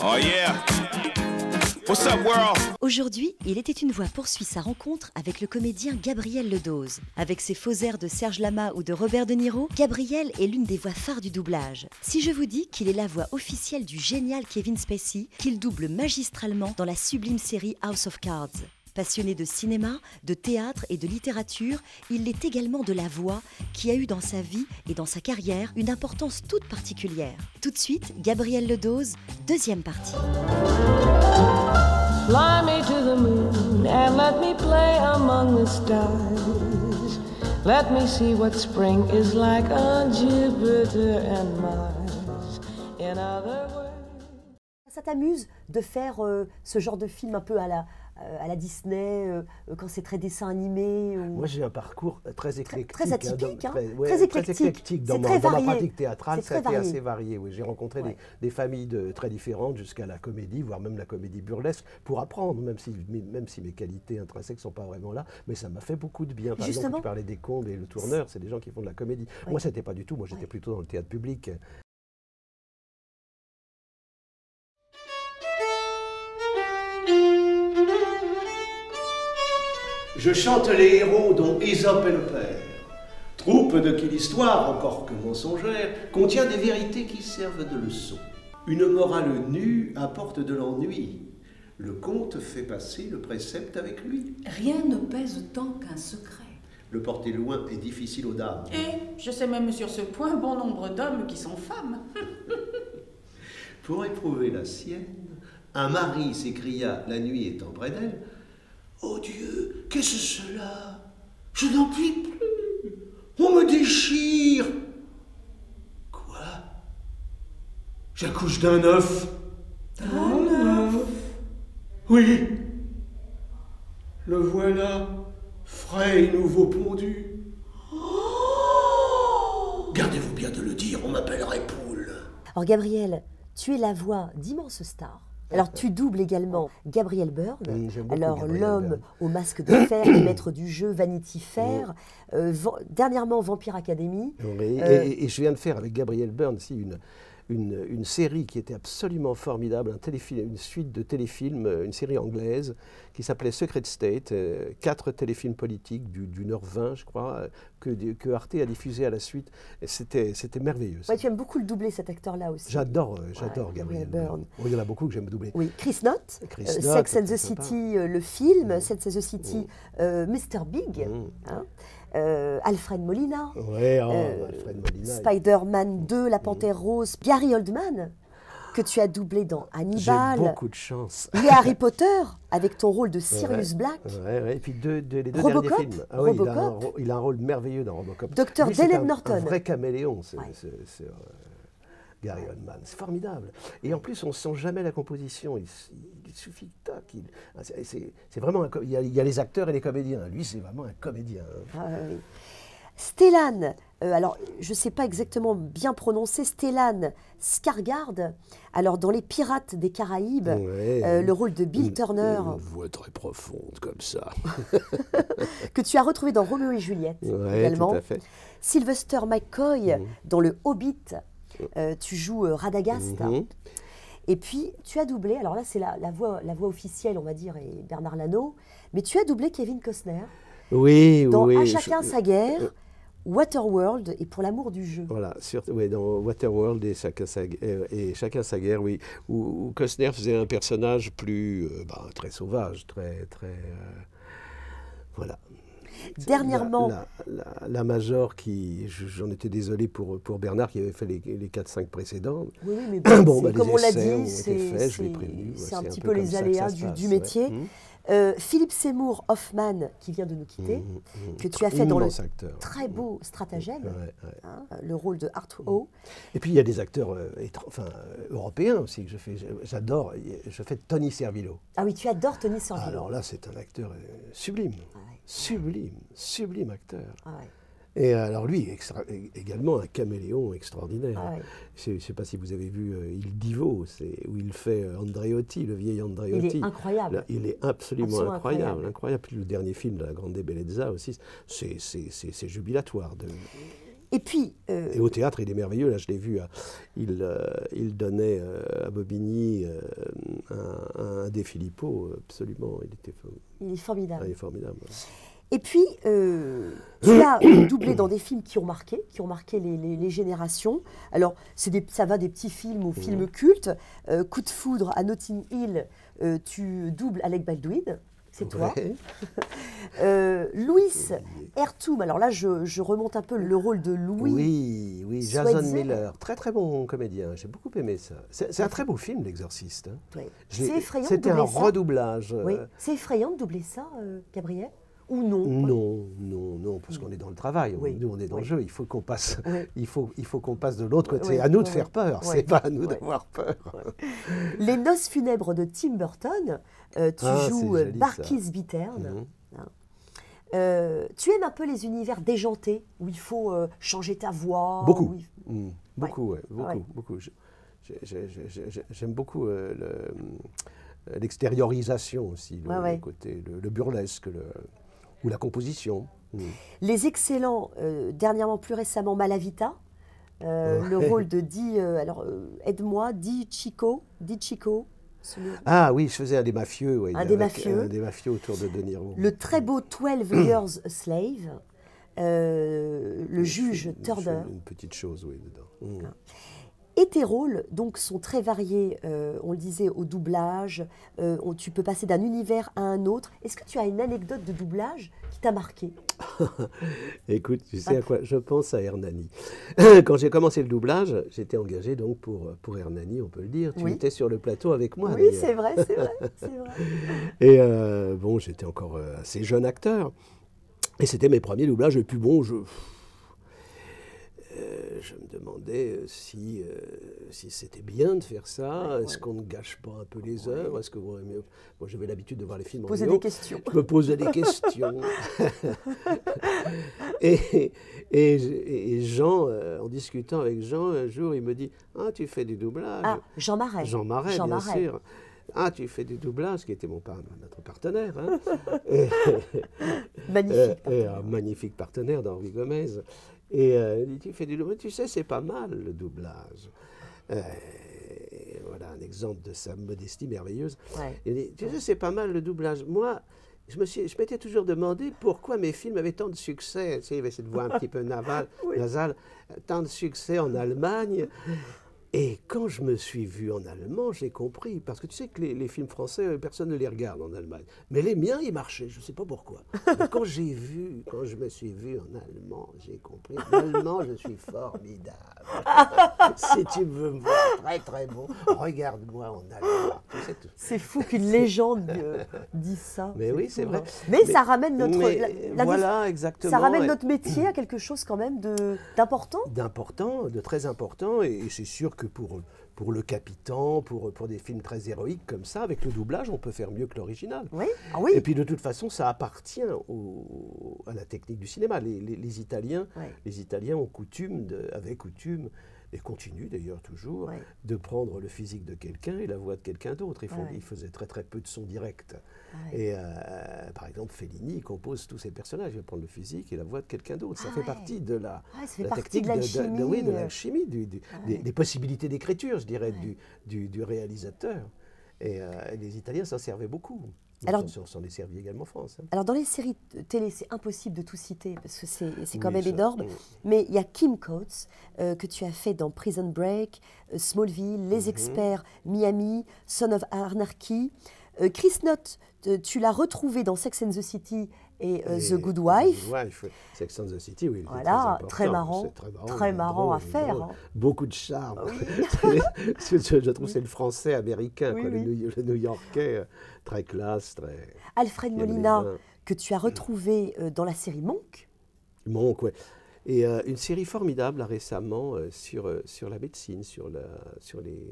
Oh yeah. What's up, world? Aujourd'hui, Il était une voix poursuit sa rencontre avec le comédien Gabriel Ledoz. Avec ses faux airs de Serge Lama ou de Robert De Niro, Gabriel est l'une des voix phares du doublage. Si je vous dis qu'il est la voix officielle du génial Kevin Spacey, qu'il double magistralement dans la sublime série House of Cards. Passionné de cinéma, de théâtre et de littérature, il l'est également de la voix qui a eu dans sa vie et dans sa carrière une importance toute particulière. Tout de suite, Gabriel Ledoz, deuxième partie. Fly me to the moon and let me play among the stars. Let me see what spring is like on Jupiter and Mars. In other words... Ça t'amuse de faire ce genre de film un peu à la Disney, quand c'est très dessin animé ou... Moi, j'ai un parcours très éclectique. Très atypique, hein, très éclectique. Dans ma pratique théâtrale, ça a été assez varié. Oui. J'ai rencontré des familles très différentes jusqu'à la comédie, voire même la comédie burlesque, pour apprendre, même si mes qualités intrinsèques ne sont pas vraiment là. Mais ça m'a fait beaucoup de bien. Par exemple, tu parlais des Combes et le Tourneur, c'est des gens qui font de la comédie. Moi, ce n'était pas du tout. Moi, j'étais plutôt dans le théâtre public. Je chante les héros dont Ésope est le père, troupe de qui l'histoire, encore que mensongère, contient des vérités qui servent de leçon. Une morale nue apporte de l'ennui. Le conte fait passer le précepte avec lui. Rien ne pèse tant qu'un secret. Le porter loin est difficile aux dames. Et je sais même sur ce point bon nombre d'hommes qui sont femmes. Pour éprouver la sienne, un mari s'écria la nuit étant près d'elle: oh Dieu, qu'est-ce cela? Je n'en puis plus. On me déchire. Quoi? J'accouche d'un œuf. D'un œuf? Oui. Le voilà, frais et nouveau pondu. Oh! Gardez-vous bien de le dire, on m'appellerait Poule. Alors Gabriel, tu es la voix d'immenses stars. Alors tu doubles également Gabriel Byrne, alors l'homme au masque de fer, le maître du jeu, Vanity Fair, dernièrement Vampire Academy. Oui, et je viens de faire avec Gabriel Byrne aussi une série qui était absolument formidable, une suite de téléfilms, une série anglaise qui s'appelait Secret State, 4 téléfilms politiques d'une heure 20, je crois, que Arte a diffusé à la suite. C'était merveilleux. Ouais, tu aimes beaucoup le doubler, cet acteur-là aussi. J'adore Gabriel Byrne. Oh, il y en a beaucoup que j'aime doubler. Oui, Chris Noth, Sex and the City, le film, Sex and the City, Mr. Big, Alfred Molina, Alfred Molina, Spider-Man 2, La Panthère Rose, Gary Oldman, que tu as doublé dans Hannibal. J'ai beaucoup de chance. Et Harry Potter, avec ton rôle de Sirius Black. Et puis les deux Robocop, derniers films. Ah, oui, il a un rôle merveilleux dans Robocop. Dr. Dylan Norton. Un vrai caméléon, Gary Oldman. C'est formidable. Et en plus, on ne sent jamais la composition. Il suffit que tac. C'est vraiment il y a les acteurs et les comédiens. Lui, c'est vraiment un comédien. Ah, oui. Stellan, alors je ne sais pas exactement bien prononcer, Stellan Skarsgård, alors dans Les Pirates des Caraïbes, le rôle de Bill Turner. Une voix très profonde comme ça. Que tu as retrouvé dans Roméo et Juliette également. Tout à fait. Sylvester McCoy dans Le Hobbit, tu joues Radagast. Et puis tu as doublé, alors là c'est la voix officielle on va dire, et Bernard Lano, mais tu as doublé Kevin Costner. Dans À chacun sa guerre, Waterworld et Pour l'amour du jeu. Voilà, dans Waterworld et Chacun sa guerre, oui, où Costner faisait un personnage plus très sauvage, très voilà. Dernièrement, la Major j'en étais désolé pour Bernard qui avait fait les 4-5 précédents. Oui, mais comme on l'a dit, c'est un petit peu les aléas du métier. Philippe Seymour Hoffman, qui vient de nous quitter, que tu as fait dans le très beau Stratagème, le rôle de Arthur. Et puis il y a des acteurs européens aussi que je fais. J'adore. Je fais Tony Servillo. Ah oui, tu adores Tony Servillo. Alors là, c'est un acteur sublime. Sublime acteur. Ouais. Et alors lui, également un caméléon extraordinaire. Je ne sais pas si vous avez vu Il Divo, où il fait Andreotti, le vieil Andreotti. Il est incroyable. Là, il est absolument incroyable. Puis le dernier film de la Grande Bellezza aussi, c'est jubilatoire. Et puis... Et au théâtre, il est merveilleux. Là, je l'ai vu. Il donnait à Bobigny un des Philippot. Absolument, il est formidable. Il est formidable. Et puis, tu l'as doublé dans des films qui ont marqué les générations. Alors, ça va des petits films aux films cultes. Coup de foudre à Notting Hill, tu doubles Alec Baldwin. C'est toi. Louis Ertoum, alors là je remonte un peu le rôle de Louis. Oui, Jason Miller, très très bon comédien, j'ai beaucoup aimé ça. C'est un très beau film, L'Exorciste. Hein. Oui. C'est effrayant de doubler ça. C'était un redoublage. Oui. C'est effrayant de doubler ça, Gabriel, ou non? Non, parce qu'on est dans le travail, oui. Nous on est dans le jeu, il faut qu'on passe, oui. il faut qu'on passe de l'autre côté. C'est à nous de faire peur, c'est pas à nous d'avoir peur. Les Noces funèbres de Tim Burton, tu joues Barkis Bittern. Tu aimes un peu les univers déjantés, où il faut changer ta voix? Beaucoup, beaucoup. J'aime beaucoup l'extériorisation aussi, le côté, le burlesque, ou la composition. Les excellents, dernièrement, plus récemment, Malavita, le rôle de aide-moi, Di Chico. Ah oui, je faisais un des mafieux. Un des mafieux. Un des mafieux autour de De Niro. Le très beau 12 Years a Slave, le juge Turner. Une petite chose, oui, dedans. Et tes rôles donc, sont très variés, on le disait, au doublage. Tu peux passer d'un univers à un autre. Est-ce que tu as une anecdote de doublage qui t'a marqué? Écoute, tu sais à quoi? Je pense à Hernani. Quand j'ai commencé le doublage, j'étais engagé donc pour Hernani, on peut le dire. Tu étais sur le plateau avec moi. Oui, c'est vrai. Et bon, j'étais encore assez jeune acteur. Et c'était mes premiers doublages. Et puis bon, je me demandais si c'était bien de faire ça. Est-ce qu'on ne gâche pas un peu les œuvres? Est-ce que moi, j'avais l'habitude de voir les films en poser des questions. Je me posais des questions. et Jean, en discutant avec Jean, un jour, il me dit « Ah, tu fais du doublage ?» Ah, Jean Marais. Jean Marais, bien sûr. « Ah, tu fais du doublage », qui était notre partenaire. Hein. Magnifique. Un magnifique partenaire d'Henri Gomez. Et il dit, tu fais du doublage, tu sais, c'est pas mal le doublage. Voilà un exemple de sa modestie merveilleuse. Il dit, tu sais, c'est pas mal le doublage. Moi, je m'étais toujours demandé pourquoi mes films avaient tant de succès. Tu sais, il y avait cette voix un petit peu nasale, tant de succès en Allemagne. Et quand je me suis vu en allemand, j'ai compris. Parce que tu sais que les films français, personne ne les regarde en Allemagne. Mais les miens, ils marchaient, je ne sais pas pourquoi. Mais quand je me suis vu en allemand, j'ai compris. En allemand, je suis formidable. Si tu veux me voir très très bon, regarde-moi en allemand. Tu sais tout. C'est fou qu'une légende dise ça. Mais oui, c'est vrai. Mais ça ramène voilà, exactement. Ça ramène notre métier à quelque chose quand même d'important. D'important, de très important. Et c'est sûr que pour Le Capitan, pour des films très héroïques comme ça, avec le doublage, on peut faire mieux que l'original. Oui. Ah oui. Et puis de toute façon, ça appartient à la technique du cinéma. Les Italiens avaient coutume, et continuent d'ailleurs toujours, de prendre le physique de quelqu'un et la voix de quelqu'un d'autre. Ils faisaient très très peu de sons directs. Et par exemple, Fellini compose tous ses personnages. Il va prendre le physique et la voix de quelqu'un d'autre. Ça fait partie de la technique, de l'alchimie, des possibilités d'écriture, je dirais, du réalisateur. Et les Italiens s'en servaient beaucoup. Alors, on s'en est servi également en France. Hein. Alors dans les séries télé, c'est impossible de tout citer parce que c'est quand même énorme. Mais il y a Kim Coates que tu as fait dans Prison Break, Smallville, Les Experts, Miami, Son of Anarchy. Chris Knott, tu l'as retrouvé dans Sex and the City et The Good Wife. Sex and the City, oui. Voilà, très marrant à faire. Beaucoup de charme. Oui. Je trouve que c'est le français américain, le New-Yorkais, très classe, très... Alfred Molina, que tu as retrouvé dans la série Monk. Monk, oui. Et une série formidable, là, récemment, sur la médecine, sur les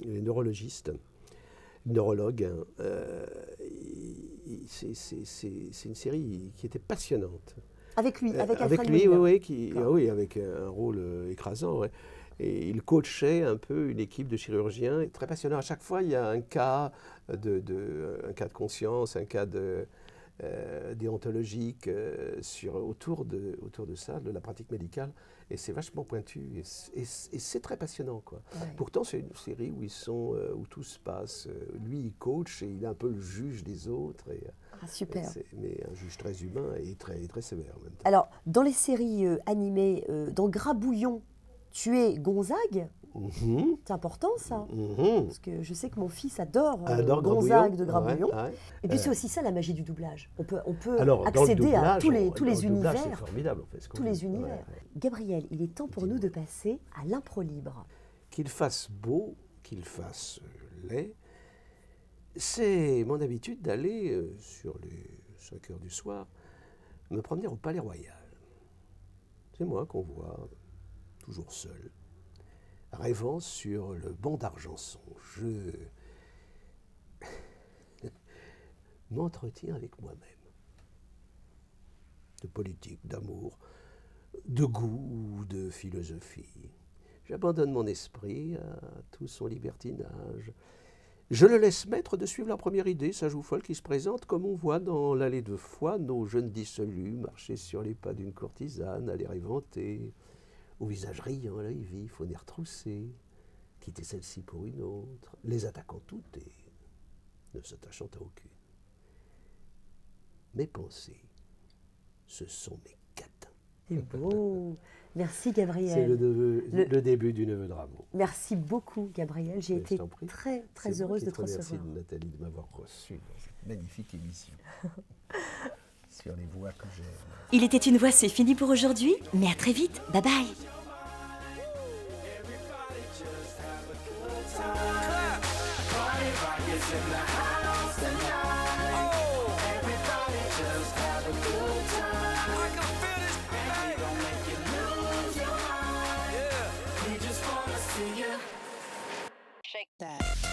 neurologistes. Neurologue, c'est une série qui était passionnante. Avec lui, avec Alfred Molina. Oui, avec un rôle écrasant. Ouais. Et il coachait un peu une équipe de chirurgiens. Très passionnant. À chaque fois, il y a un cas de conscience, un cas déontologiques autour de ça, de la pratique médicale. Et c'est vachement pointu et c'est très passionnant, quoi. Ouais. Pourtant, c'est une série où tout se passe. Lui, il coach et il est un peu le juge des autres. Super. Mais un juge très humain et très sévère en même temps. Alors, dans les séries animées, dans Grabouillon, tu es Gonzague. C'est important, ça. Parce que je sais que mon fils adore Gonzague de Grabouillon. Ouais. Et puis c'est aussi ça la magie du doublage. On peut Alors, accéder à tous les doublage, univers. c'est formidable, en fait, Tous les univers. Ouais. Gabriel, il est temps pour nous de passer à l'impro libre. Qu'il fasse beau, qu'il fasse laid, c'est mon habitude d'aller, sur les 5 heures du soir, me promener au Palais Royal. C'est moi qu'on voit, toujours seul, rêvant sur le banc d'Argenson. Je m'entretiens avec moi-même. De politique, d'amour, de goût, de philosophie. J'abandonne mon esprit à tout son libertinage. Je le laisse maître de suivre la première idée, sa joue folle qui se présente, comme on voit dans l'allée de Foix nos jeunes dissolus marcher sur les pas d'une courtisane, à l'air éventé, au visage riant, à l'œil vif, au nez retroussé, quitter celle-ci pour une autre, les attaquant toutes et ne s'attachant à aucune. Mes pensées, ce sont mes catins. C'est beau. Merci Gabriel. C'est le début du Neveu de Rameau. Merci beaucoup Gabriel. J'ai été très heureuse de te recevoir. Merci Nathalie de m'avoir reçu dans cette magnifique émission sur les voix que j'aime. Il était une voix, c'est fini pour aujourd'hui, mais à très vite. Bye bye. Shake that.